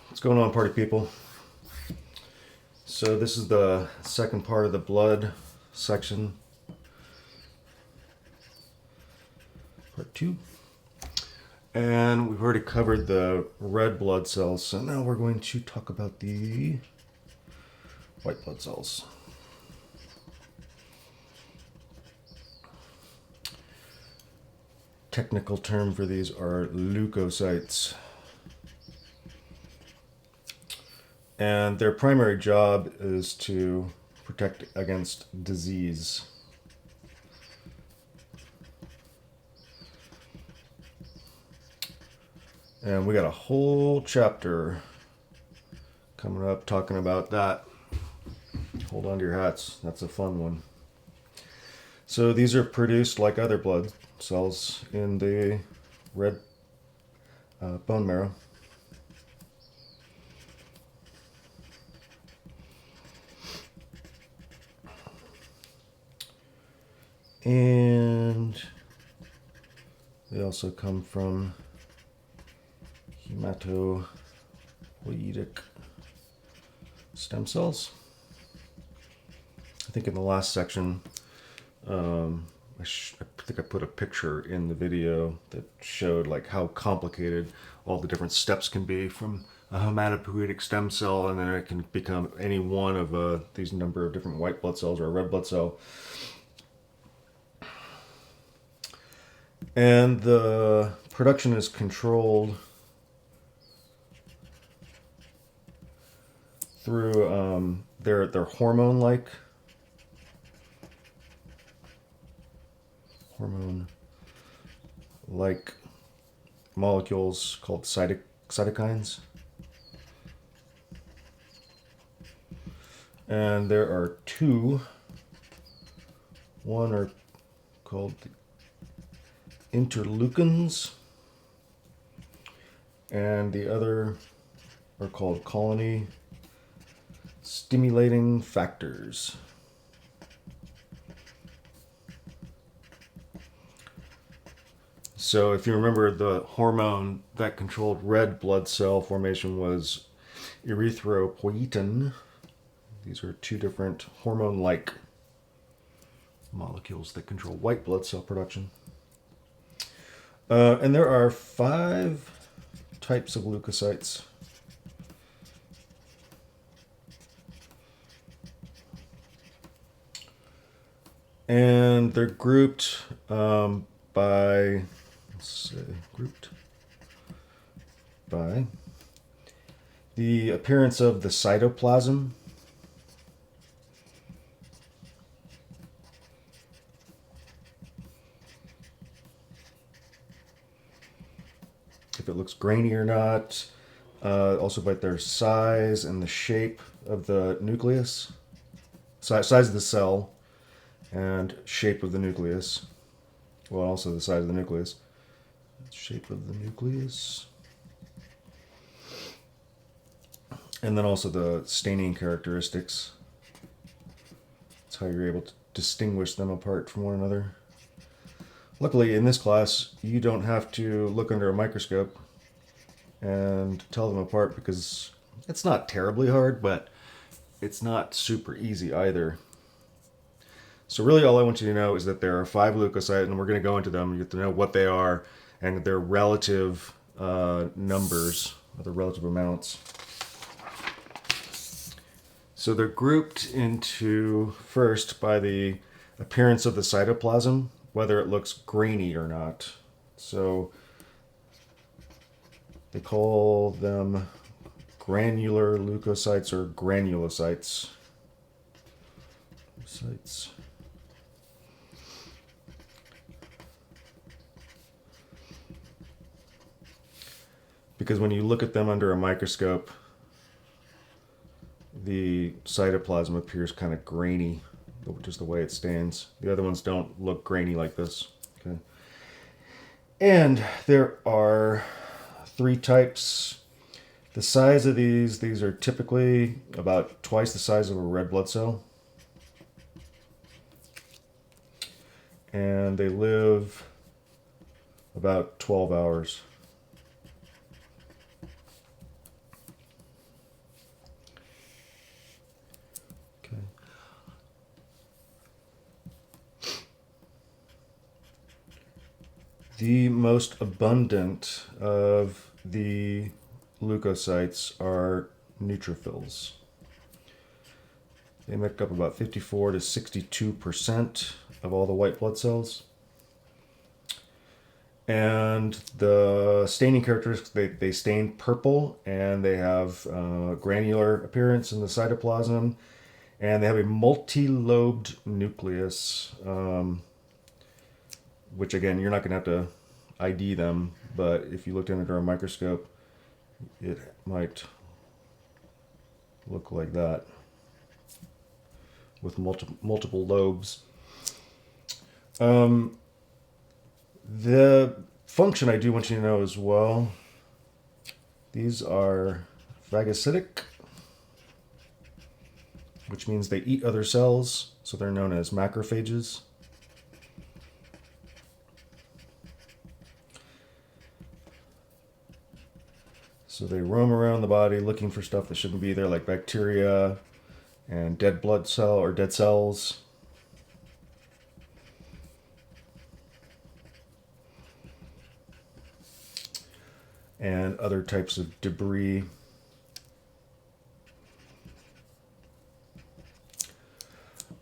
What's going on, party people? So this is the second part of the blood section, part 2. And we've already covered the red blood cells, so now we're going to talk about the white blood cells. Technical term for these are leukocytes. And their primary job is to protect against disease. And we got a whole chapter coming up talking about that. Hold on to your hats. That's a fun one. So these are produced like other blood cells in the red bone marrow. And they also come from hematopoietic stem cells. I think in the last section, I think I put a picture in the video that showed like how complicated all the different steps can be from a hematopoietic stem cell, and then it can become any one of these number of different white blood cells or a red blood cell. And the production is controlled through their hormone-like molecules called cytokines. And there are two. One are called interleukins, and the other are called colony stimulating factors. So if you remember, the hormone that controlled red blood cell formation was erythropoietin. These are two different hormone-like molecules that control white blood cell production. And there are 5 types of leukocytes. And they're grouped by the appearance of the cytoplasm. If it looks grainy or not. Also by their size and the shape of the nucleus. Size of the cell and shape of the nucleus. Well, also the size of the nucleus. Shape of the nucleus. And then also the staining characteristics. That's how you're able to distinguish them apart from one another. Luckily, in this class, you don't have to look under a microscope and tell them apart, because it's not terribly hard, but it's not super easy either. So really all I want you to know is that there are 5 leukocytes, and we're going to go into them. You have to know what they are and their relative numbers, or the relative amounts. So they're grouped into, first, by the appearance of the cytoplasm, whether it looks grainy or not. So they call them granular leukocytes or granulocytes. Because when you look at them under a microscope, the cytoplasm appears kind of grainy, just the way it stands. The other ones don't look grainy like this. Okay. And there are 3 types. The size of these are typically about twice the size of a red blood cell. And they live about 12 hours. The most abundant of the leukocytes are neutrophils. They make up about 54 to 62% of all the white blood cells. And the staining characteristics, they stain purple, and they have granular appearance in the cytoplasm, and they have a multi-lobed nucleus, which again, you're not going to have to ID them, but if you looked in it under a microscope, it might look like that with multiple lobes. The function I do want you to know as well, these are phagocytic, which means they eat other cells, so they're known as macrophages. So they roam around the body looking for stuff that shouldn't be there, like bacteria and dead blood cell or dead cells. And other types of debris.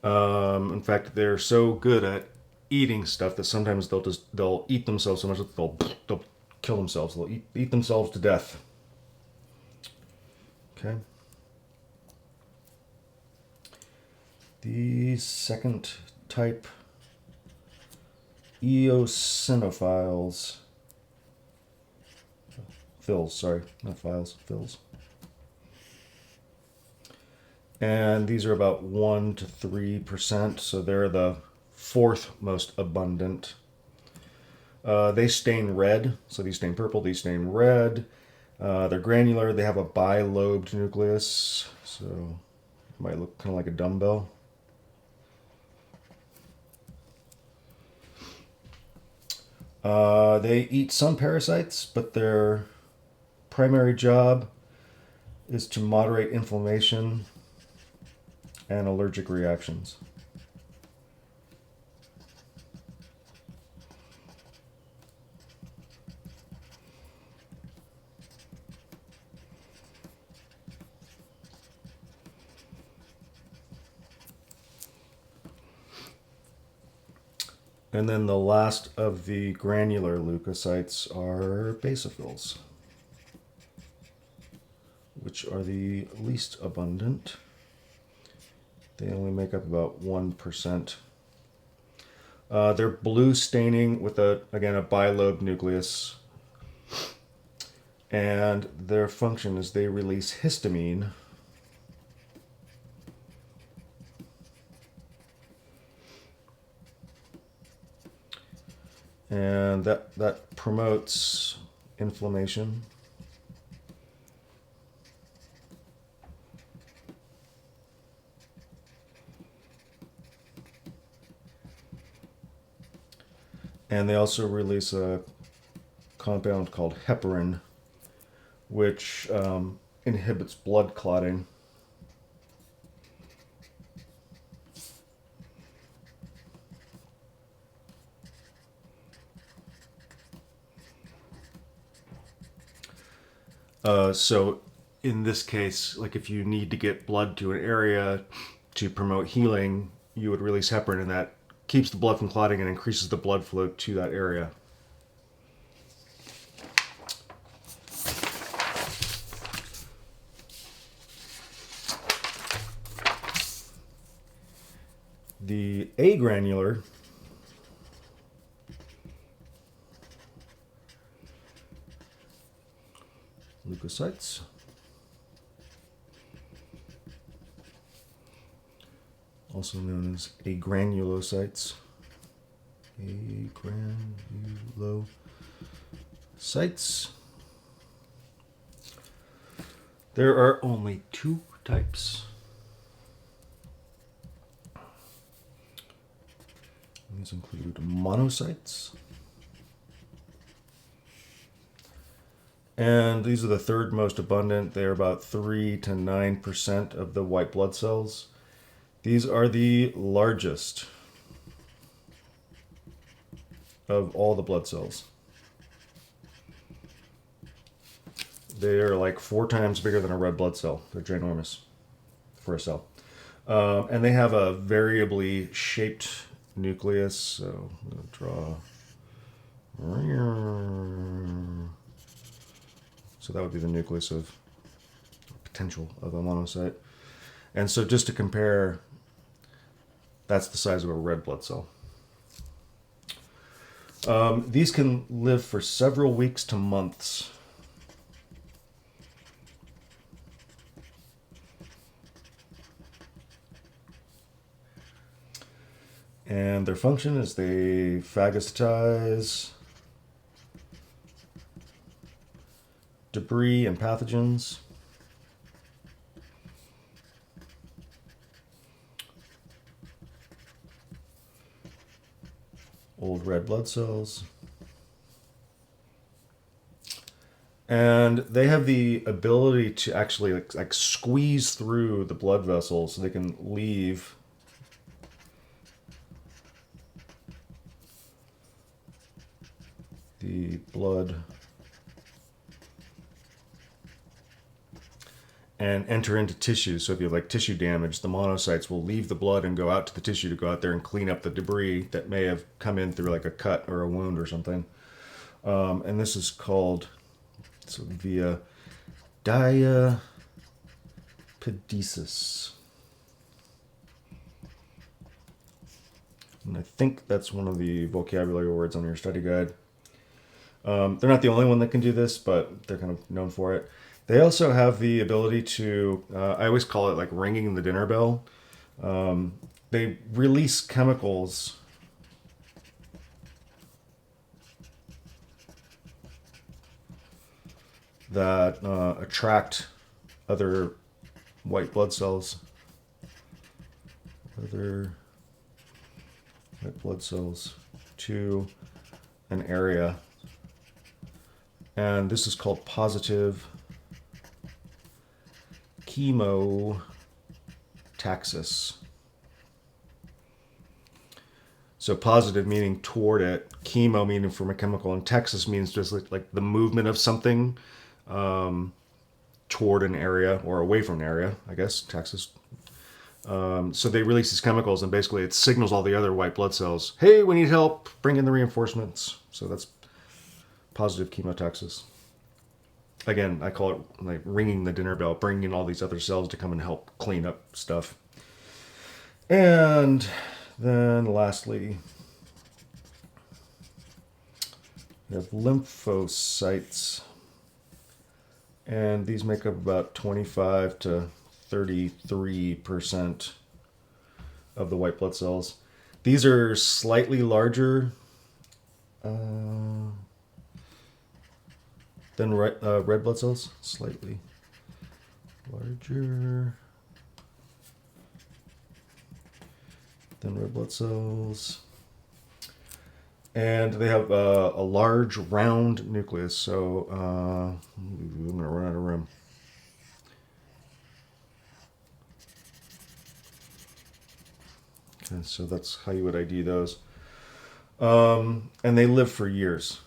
In fact, they're so good at eating stuff that sometimes they'll eat themselves so much that they'll kill themselves. They'll eat themselves to death. Okay. The second type, eosinophiles. Fills, sorry, not files, fills. And these are about 1 to 3%, so they're the fourth most abundant. They stain red, so these stain purple, these stain red. They're granular, they have a bilobed nucleus, so it might look kind of like a dumbbell. They eat some parasites, but their primary job is to moderate inflammation and allergic reactions. And then the last of the granular leukocytes are basophils, which are the least abundant. They only make up about 1%. They're blue staining with again a bilobed nucleus. And their function is they release histamine. And that promotes inflammation. And they also release a compound called heparin, which inhibits blood clotting. So in this case, like if you need to get blood to an area to promote healing, you would release heparin, and that keeps the blood from clotting and increases the blood flow to that area. The agranular leukocytes also known as agranulocytes. Agranulocytes. There are only two types. These include monocytes. And these are the third most abundant. They're about 3 to 9% of the white blood cells. These are the largest. of all the blood cells. They are like 4 times bigger than a red blood cell. They're ginormous for a cell. And they have a variably shaped nucleus. So I'm going to draw. So that would be the nucleus of potential of a monocyte. And so just to compare, that's the size of a red blood cell. These can live for several weeks to months. And their function is they phagocytize debris and pathogens. Old red blood cells. And they have the ability to actually like squeeze through the blood vessels so they can leave the blood and enter into tissue. So if you have like tissue damage, the monocytes will leave the blood and go out to the tissue to go out there and clean up the debris that may have come in through like a cut or a wound or something. And this is called via diapedesis. And I think that's one of the vocabulary words on your study guide. They're not the only one that can do this, but they're kind of known for it. They also have the ability to, I always call it like ringing the dinner bell. They release chemicals that attract other white blood cells. Other white blood cells to an area. And this is called positive chemotaxis. So positive meaning toward it, chemo meaning from a chemical, and taxis means just like the movement of something toward an area or away from an area, I guess, taxis. So they release these chemicals and basically it signals all the other white blood cells, hey, we need help, bring in the reinforcements. So that's positive chemotaxis. Again, I call it like ringing the dinner bell, bringing in all these other cells to come and help clean up stuff. And then lastly, we have lymphocytes. And these make up about 25 to 33% of the white blood cells. These are slightly larger than red blood cells. Slightly larger than red blood cells. And they have a large round nucleus. So I'm going to run out of room. Okay, so that's how you would ID those. And they live for years.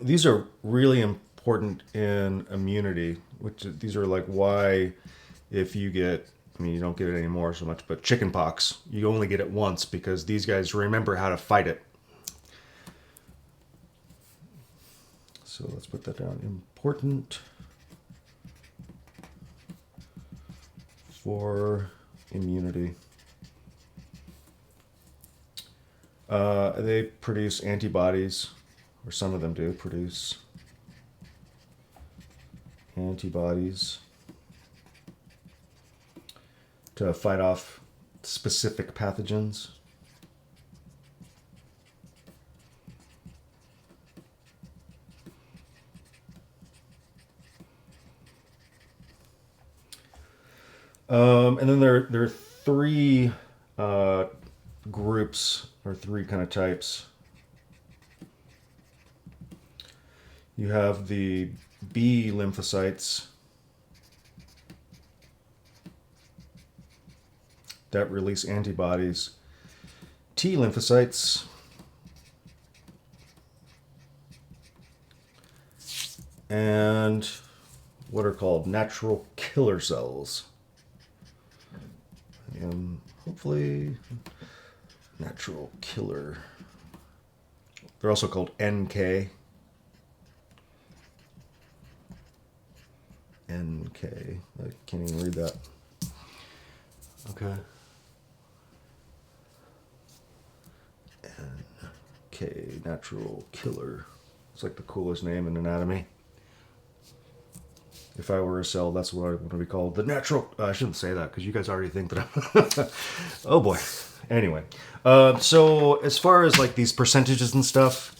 These are really important in immunity, which these are like why if you get, I mean, you don't get it anymore so much, but chicken pox, you only get it once because these guys remember how to fight it. So let's put that down. Important for immunity. They produce antibodies, or some of them do produce antibodies to fight off specific pathogens. And then there are 3 groups, or 3 kind of types. You have the B lymphocytes, that release antibodies, T lymphocytes, and what are called natural killer cells. And hopefully natural killer. They're also called NK. NK. I can't even read that. Okay. NK, natural killer. It's like the coolest name in anatomy. If I were a cell, that's what I want to be called. The natural... I shouldn't say that because you guys already think that I'm... Oh boy. Anyway. So as far as like these percentages and stuff,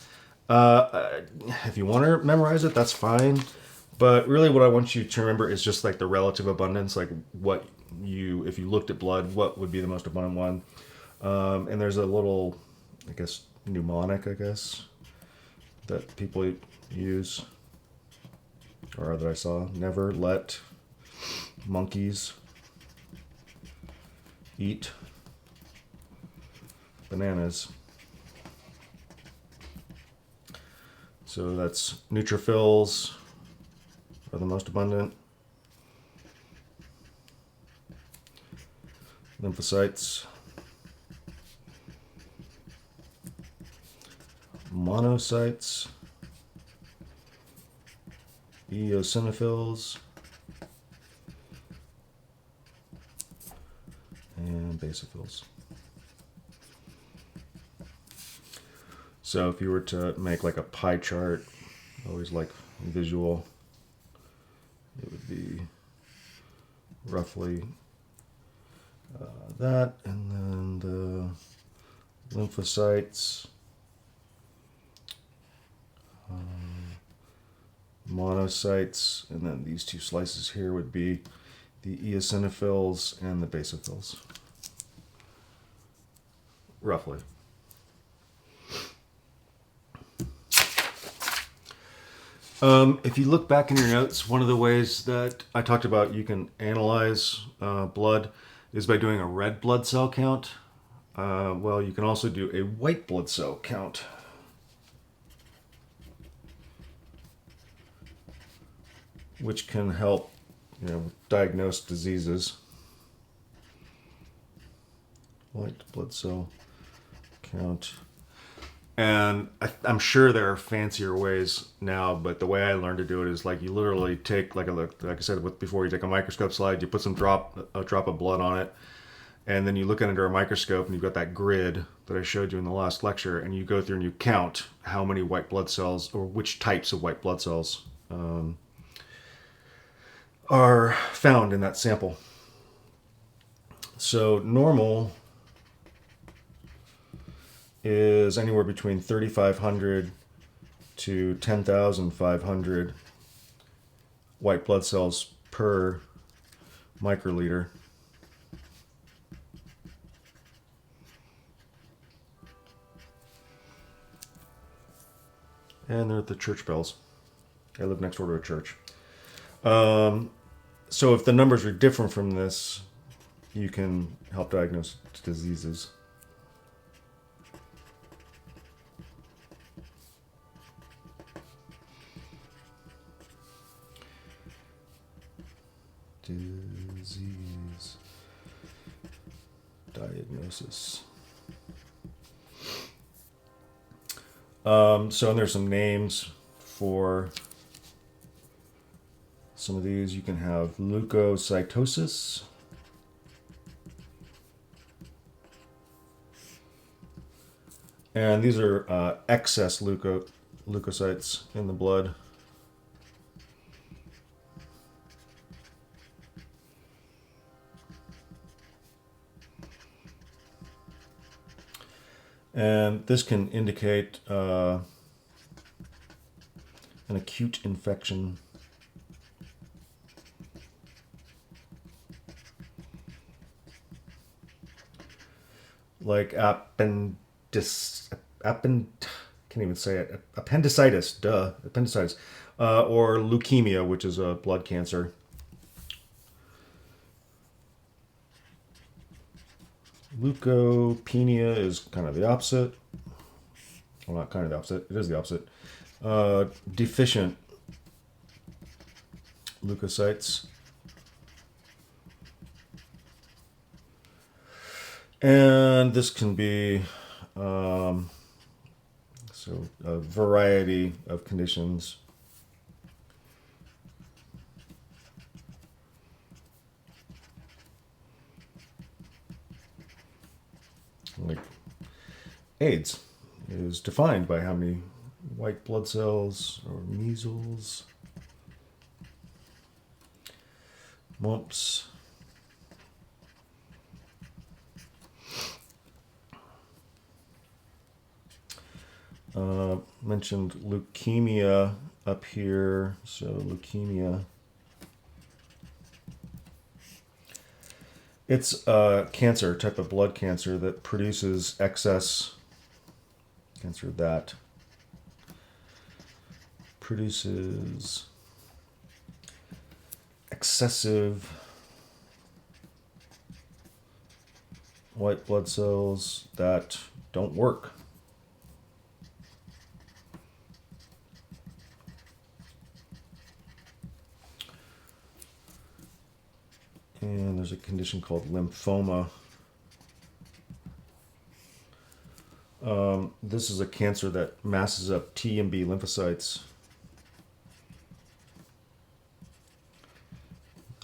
if you want to memorize it, that's fine. But really what I want you to remember is just like the relative abundance, like what you... If you looked at blood, what would be the most abundant one? And there's a little, I guess, mnemonic, I guess, that people use. Or that I saw. Never let monkeys eat bananas. So that's neutrophils are the most abundant. Lymphocytes. Monocytes. Eosinophils, and basophils. So if you were to make like a pie chart, always like visual, it would be roughly that, and then the lymphocytes, monocytes, and then these two slices here would be the eosinophils and the basophils. Roughly. If you look back in your notes, one of the ways that I talked about you can analyze blood is by doing a red blood cell count. Well, you can also do a white blood cell count. Which can help, diagnose diseases. White blood cell count. And I'm sure there are fancier ways now, but the way I learned to do it is like you literally take, like I said before, you take a microscope slide, you put a drop of blood on it, and then you look at it under a microscope, and you've got that grid that I showed you in the last lecture, and you go through and you count how many white blood cells, or which types of white blood cells, are found in that sample. So normal is anywhere between 3,500 to 10,500 white blood cells per microliter. And they're at the church bells. I live next door to a church. So if the numbers are different from this, you can help diagnose diseases. Disease diagnosis. So there's some names for some of these. You can have leukocytosis, and these are excess leukocytes in the blood. And this can indicate an acute infection. Like appendicitis, or leukemia, which is a blood cancer. Leukopenia is kind of the opposite. Well, not kind of the opposite. It is the opposite. Deficient leukocytes. And this can be so a variety of conditions. Like AIDS is defined by how many white blood cells, or measles, mumps. Mentioned leukemia up here. So leukemia. It's a cancer, type of blood cancer that produces excess cancer that produces excessive white blood cells that don't work. And there's a condition called lymphoma. This is a cancer that masses up T and B lymphocytes.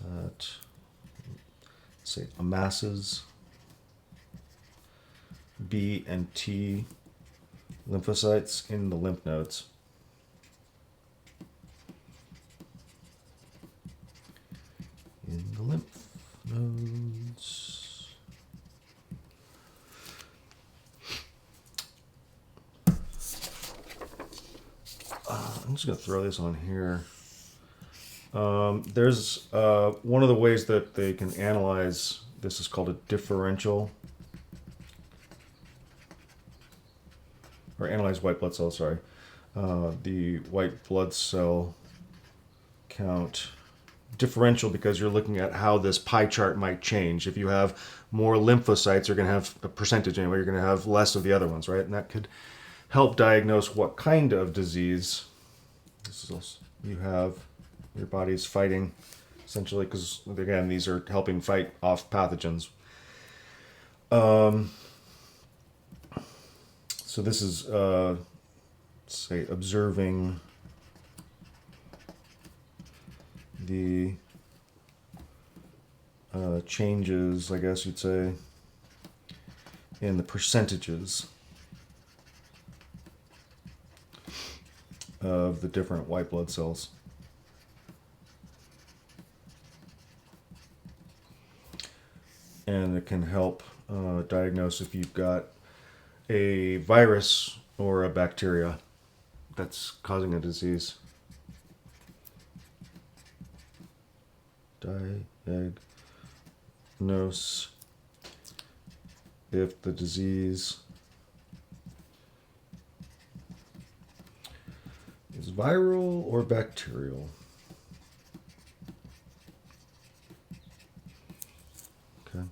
That, say, amasses B and T lymphocytes in the lymph nodes. In the lymph nodes. I'm just going to throw this on here. There's one of the ways that they can analyze this is called a differential, or analyze white blood cells, sorry. The white blood cell count differential, because you're looking at how this pie chart might change. If you have more lymphocytes, you're going to have a percentage anyway, you're going to have less of the other ones, right? And that could help diagnose what kind of disease this is also, you have. Your body's fighting, essentially, because, again, these are helping fight off pathogens. So this is, say, observing the changes, I guess you'd say, in the percentages of the different white blood cells. And it can help diagnose if you've got a virus or a bacteria that's causing a disease. Diagnose if the disease is viral or bacterial. Okay.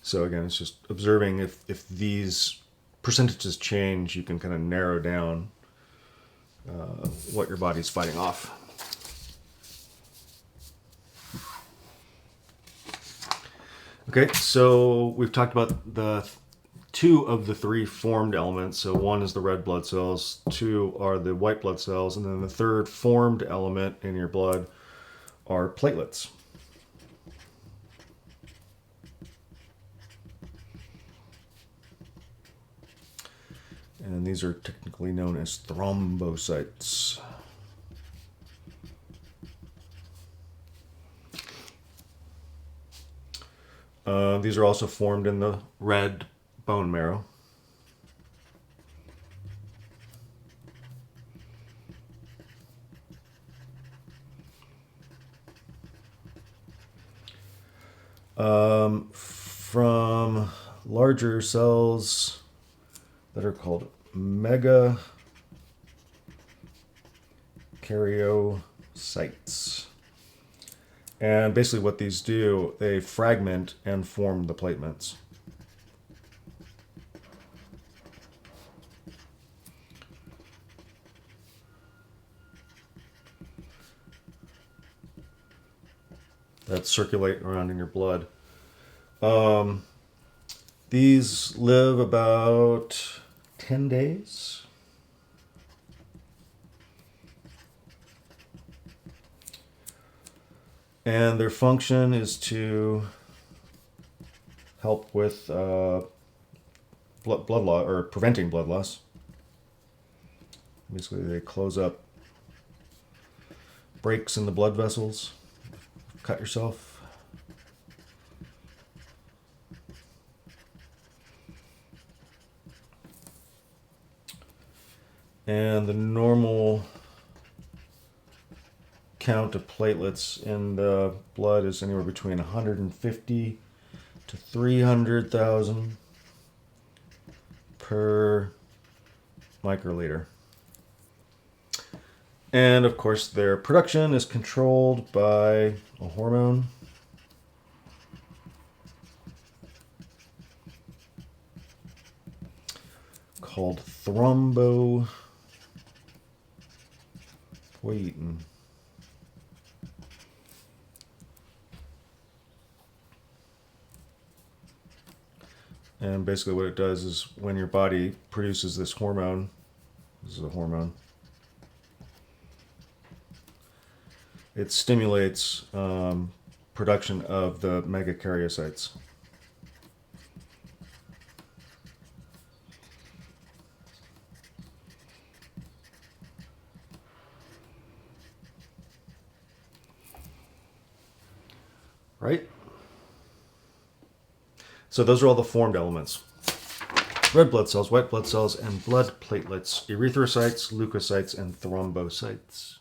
So again, it's just observing if these percentages change, you can kind of narrow down what your body's fighting off. Okay, so we've talked about the two of the three formed elements. So one is the red blood cells, two are the white blood cells, and then the third formed element in your blood are platelets. And these are technically known as thrombocytes. These are also formed in the red bone marrow. From larger cells that are called megakaryocytes. And basically what these do, they fragment and form the platelets. that circulate around in your blood. These live about 10 days. And their function is to help with blood loss, or preventing blood loss. Basically, they close up breaks in the blood vessels. Cut yourself. And the normal count of platelets in the blood is anywhere between 150 to 300,000 per microliter. And of course, their production is controlled by a hormone called thrombopoietin. And basically what it does is when your body produces this hormone, this is a hormone, it stimulates production of the megakaryocytes. Right? So those are all the formed elements. Red blood cells, white blood cells, and blood platelets, erythrocytes, leukocytes, and thrombocytes.